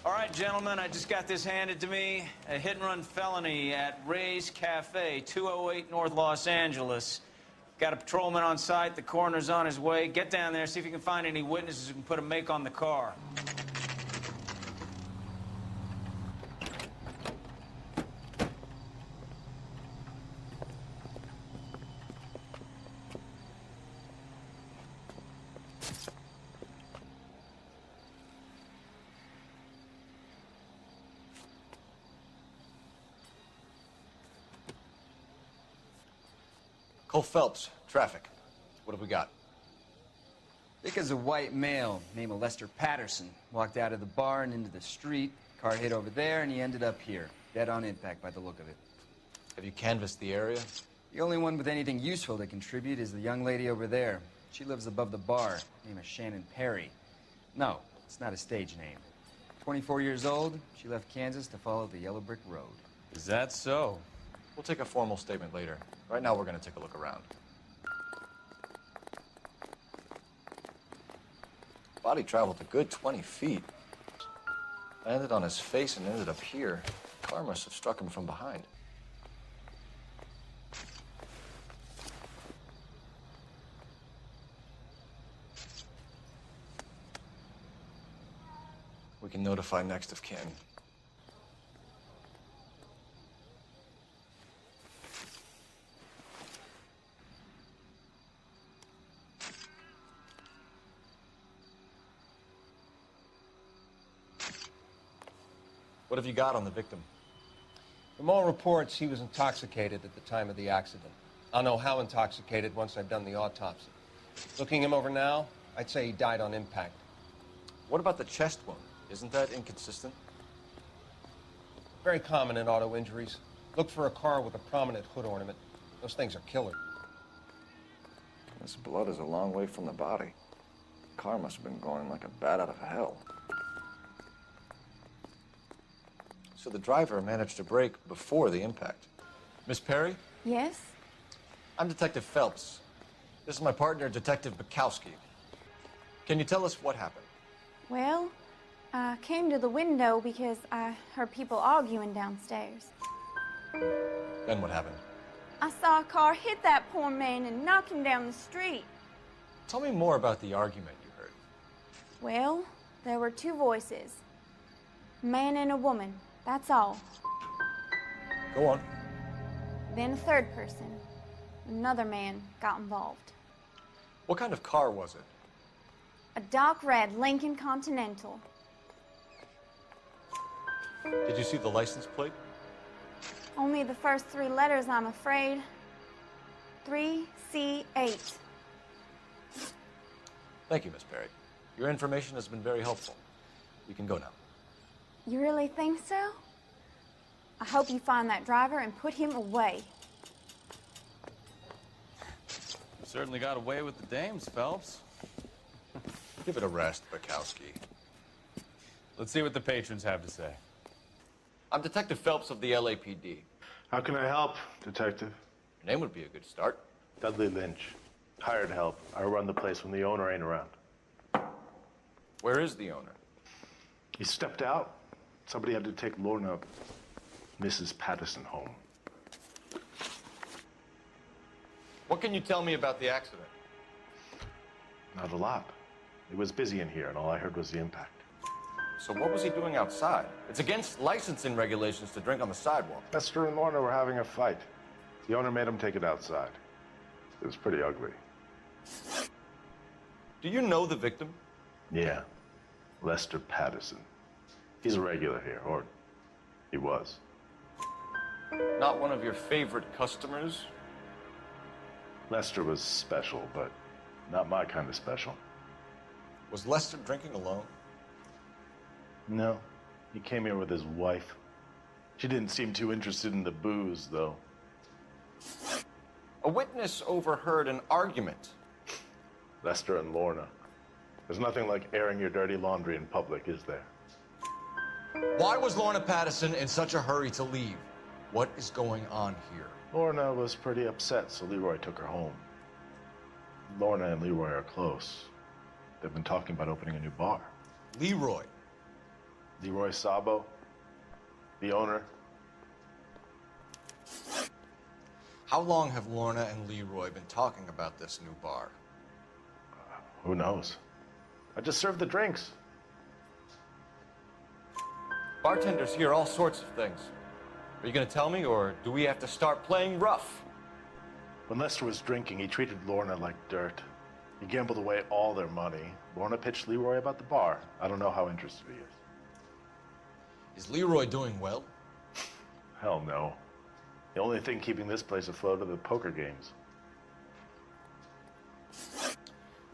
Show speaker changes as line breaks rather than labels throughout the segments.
All right, gentlemen, I just got this handed to me. A hit-and-run felony at Ray's Cafe, 208 North Los Angeles. Got a patrolman on site. The coroner's on his way. Get down there, see if you can find any witnesses who can put a make on the car.
Cole Phelps, traffic. What have we got?
Thick as a white male, named Lester Patterson, walked out of the bar and into the street. Car hit over there, and he ended up here, dead on impact by the look of it.
Have you canvassed the area?
The only one with anything useful to contribute is the young lady over there. She lives above the bar, name is Shannon Perry. No, it's not a stage name. 24 years old, she left Kansas to follow the yellow brick road.
Is that so?
We'll take a formal statement later. Right now, we're going to take a look around. Body traveled a good 20 feet. Landed on his face and ended up here. Car must have struck him from behind. We can notify next of kin. What have you got on the victim?
From all reports, he was intoxicated at the time of the accident. I'll know how intoxicated once I've done the autopsy. Looking him over now, I'd say he died on impact.
What about the chest wound? Isn't that inconsistent?
Very common in auto injuries. Look for a car with a prominent hood ornament. Those things are killer.
This blood is a long way from the body. The car must have been going like a bat out of hell. So the driver managed to brake before the impact. Miss Perry?
Yes?
I'm Detective Phelps. This is my partner, Detective Bukowski. Can you tell us what happened?
Well, I came to the window because I heard people arguing downstairs.
Then what happened?
I saw a car hit that poor man and knock him down the street.
Tell me more about the argument you heard.
Well, there were two voices. A man and a woman, that's all.
Go on.
Then a third person, another man, got involved.
What kind of car was it?
A dark red Lincoln Continental.
Did you see the license plate?
Only the first three letters, I'm afraid. 3C8.
Thank you, Miss Perry. Your information has been very helpful. You can go now.
You really think so? I hope you find that driver and put him away.
You certainly got away with the dames, Phelps.
Give it a rest, Bukowski.
Let's see what the patrons have to say.
I'm Detective Phelps of the LAPD.
How can I help, Detective?
Your name would be a good start.
Dudley Lynch. Hired help. I run the place when the owner ain't around.
Where is the owner?
He stepped out. Somebody had to take Lorna, Mrs. Patterson, home.
What can you tell me about the accident?
Not a lot. It was busy in here, and all I heard was the impact.
So what was he doing outside? It's against licensing regulations to drink on the sidewalk.
Lester and Lorna were having a fight. The owner made him take it outside. It was pretty ugly.
Do you know the victim?
Yeah. Lester Patterson. He's a regular here, or he was.
Not one of your favorite customers?
Lester was special, but not my kind of special.
Was Lester drinking alone?
No. He came here with his wife. She didn't seem too interested in the booze, though.
A witness overheard an argument.
Lester and Lorna. There's nothing like airing your dirty laundry in public, is there?
Why was Lorna Patterson in such a hurry to leave? What is going on here?
Lorna was pretty upset, so Leroy took her home. Lorna and Leroy are close. They've been talking about opening a new bar.
Leroy.
Leroy Sabo, the owner.
How long have Lorna and Leroy been talking about this new bar?
Who knows? I just served the drinks.
Bartenders hear all sorts of things. Are you going to tell me, or do we have to start playing rough?
When Lester was drinking, he treated Lorna like dirt. He gambled away all their money. Lorna pitched Leroy about the bar. I don't know how interested he is.
Is Leroy doing well?
Hell no. The only thing keeping this place afloat are the poker games.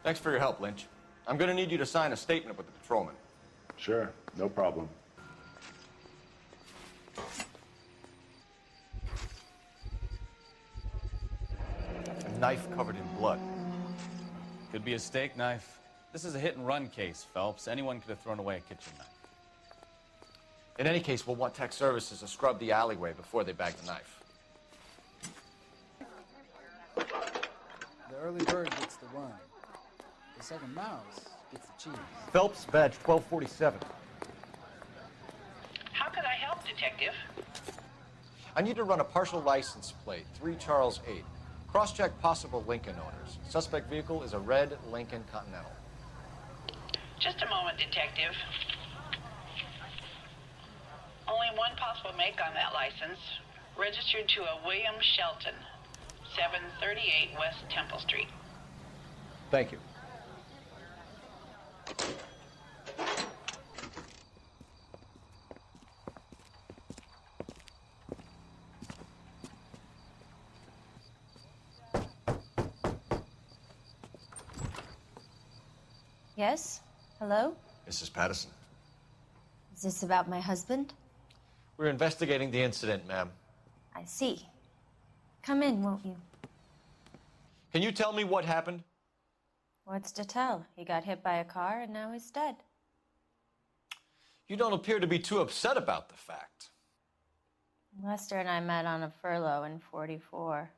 Thanks for your help, Lynch. I'm going to need you to sign a statement with the patrolman.
Sure, no problem.
A knife covered in blood.
Could be a steak knife. This is a hit-and-run case, Phelps. Anyone could have thrown away a kitchen knife.
In any case, we'll want tech services to scrub the alleyway before they bag the knife.
The early bird gets the worm. The second mouse gets the cheese.
Phelps, badge 1247.
How can I help, Detective?
I need to run a partial license plate, 3 Charles 8. Cross-check possible Lincoln owners. Suspect vehicle is a red Lincoln Continental.
Just a moment, Detective. Only one possible make on that license. Registered to a William Shelton, 738 West Temple Street.
Thank you.
Yes? Hello?
Mrs. Patterson.
Is this about my husband?
We're investigating the incident, ma'am.
I see. Come in, won't you?
Can you tell me what happened?
What's to tell? He got hit by a car and now he's dead.
You don't appear to be too upset about the fact.
Lester and I met on a furlough in '44.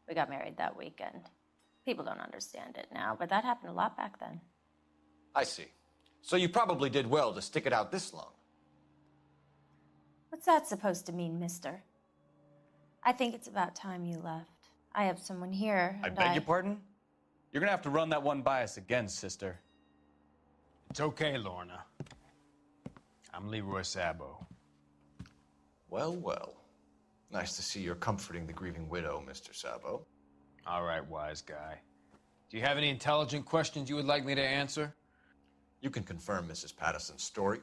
We got married that weekend. People don't understand it now, but that happened a lot back then.
I see. So you probably did well to stick it out this long.
What's that supposed to mean, mister? I think it's about time you left. I have someone here,
I
and
beg your pardon? You're gonna have to run that one by us again, sister.
It's okay, Lorna. I'm Leroy Sabo.
Well, well. Nice to see you're comforting the grieving widow, Mr. Sabo.
All right, wise guy. Do you have any intelligent questions you would like me to answer?
You can confirm Mrs. Patterson's story.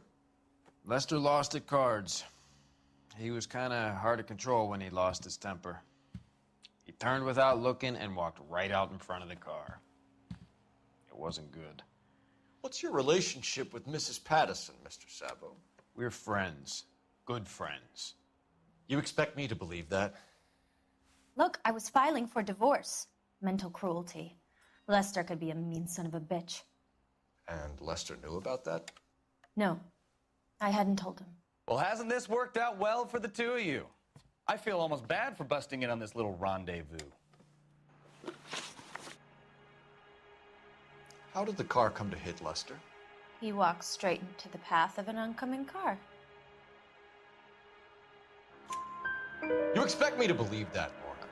Lester lost at cards. He was kind of hard to control when he lost his temper. He turned without looking and walked right out in front of the car. It wasn't good.
What's your relationship with Mrs. Patterson, Mr. Sabo?
We're friends. Good friends.
You expect me to believe that?
Look, I was filing for divorce. Mental cruelty. Lester could be a mean son of a bitch.
And Lester knew about that?
No, I hadn't told him.
Well, hasn't this worked out well for the two of you? I feel almost bad for busting in on this little rendezvous.
How did the car come to hit Lester?
He walked straight into the path of an oncoming car.
You expect me to believe that, Lorna?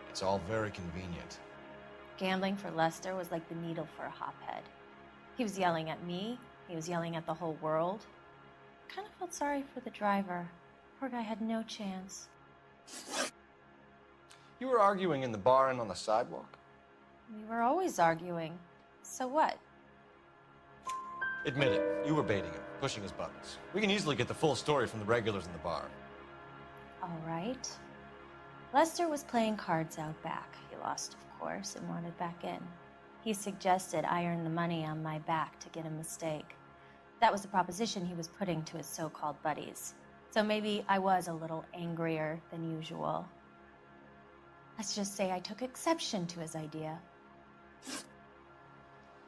It's all very convenient.
Gambling for Lester was like the needle for a hophead. He was yelling at me. He was yelling at the whole world. I kind of felt sorry for the driver. Poor guy had no chance.
You were arguing in the bar and on the sidewalk?
We were always arguing. So what?
Admit it, you were baiting him, pushing his buttons. We can easily get the full story from the regulars in the bar.
All right. Lester was playing cards out back. He lost, of course, and wanted back in. He suggested I earn the money on my back to get a mistake. That was the proposition he was putting to his so-called buddies. So maybe I was a little angrier than usual. Let's just say I took exception to his idea.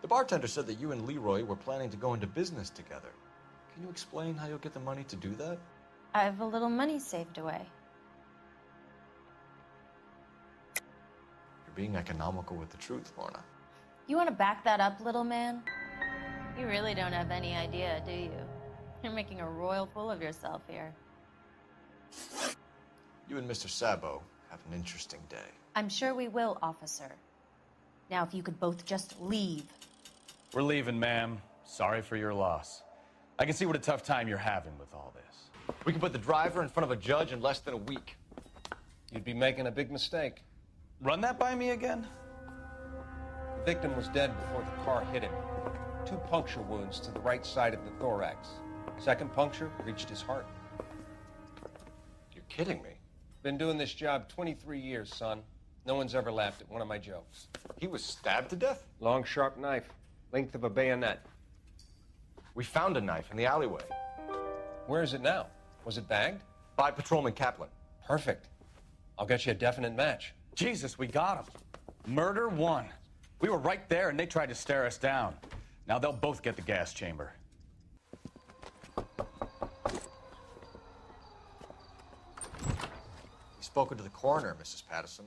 The bartender said that you and Leroy were planning to go into business together. Can you explain how you'll get the money to do that?
I have a little money saved away.
You're being economical with the truth, Lorna.
You want to back that up, little man? You really don't have any idea, do you? You're making a royal fool of yourself here.
You and Mr. Sabo have an interesting day.
I'm sure we will, officer. Now, if you could both just leave.
We're leaving, ma'am. Sorry for your loss. I can see what a tough time you're having with all this.
We can put the driver in front of a judge in less than a week.
You'd be making a big mistake.
Run that by me again?
The victim was dead before the car hit him. 2 puncture wounds to the right side of the thorax. Second puncture reached his heart.
You're kidding me.
Been doing this job 23 years, son. No one's ever laughed at one of my jokes.
He was stabbed to death?
Long, sharp knife, length of a bayonet.
We found a knife in the alleyway.
Where is it now? Was it bagged?
By Patrolman Kaplan.
Perfect. I'll get you a definite match.
Jesus, we got him. Murder 1. We were right there and they tried to stare us down. Now they'll both get the gas chamber.
We've spoken to the coroner, Mrs. Patterson.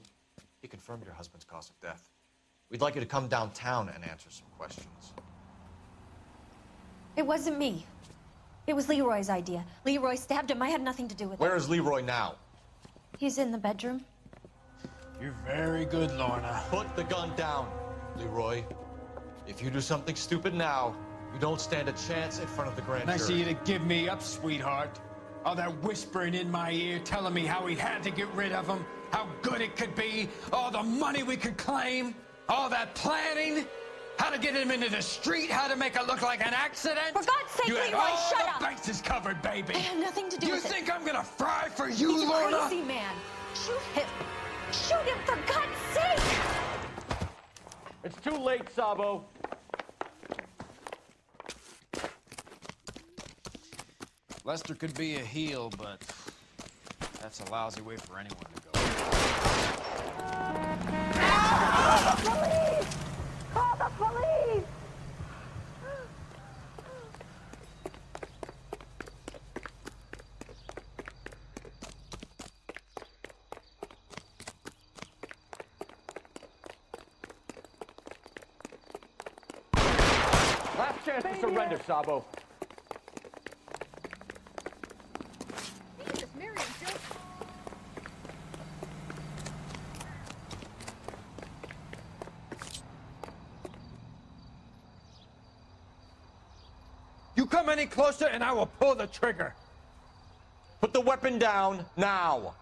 He confirmed your husband's cause of death. We'd like you to come downtown and answer some questions.
It wasn't me. It was Leroy's idea. Leroy stabbed him. I had nothing to do with it.
Where is Leroy now?
He's in the bedroom.
You're very good, Lorna.
Put the gun down, Leroy. If you do something stupid now, you don't stand a chance in front of the grand
Nice of
jury.
you to give me up, sweetheart. All that whispering in my ear telling me how we had to get rid of him, how good it could be, all the money we could claim, all that planning, how to get him into the street, how to make it look like an accident.
For God's sake,
you had
Leroy,
all
shut
the
up.
bases covered, baby.
I had nothing to do
You
with it.
think I'm gonna fry for you,
He's a
Lorna?
crazy man. Shoot him. Shoot him, for God's sake!
It's too late, Sabo.
Lester could be a heel, but that's a lousy way for anyone to go.
Call the police! Call the police!
Last chance to surrender, Sabo.
You come any closer and I will pull the trigger.
Put the weapon down now.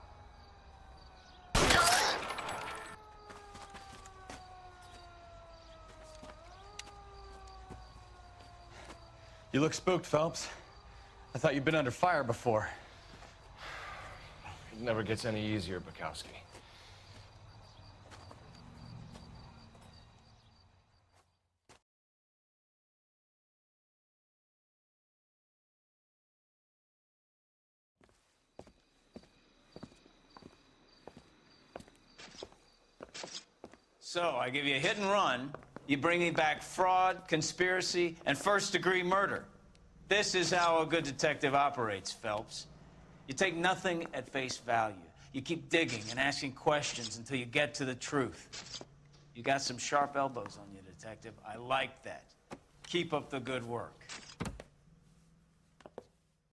You look spooked, Phelps. I thought you'd been under fire before.
It never gets any easier, Bukowski.
So, I give you a hit and run. You bring me back fraud, conspiracy, and first-degree murder. This is how a good detective operates, Phelps. You take nothing at face value. You keep digging and asking questions until you get to the truth. You got some sharp elbows on you, detective. I like that. Keep up the good work.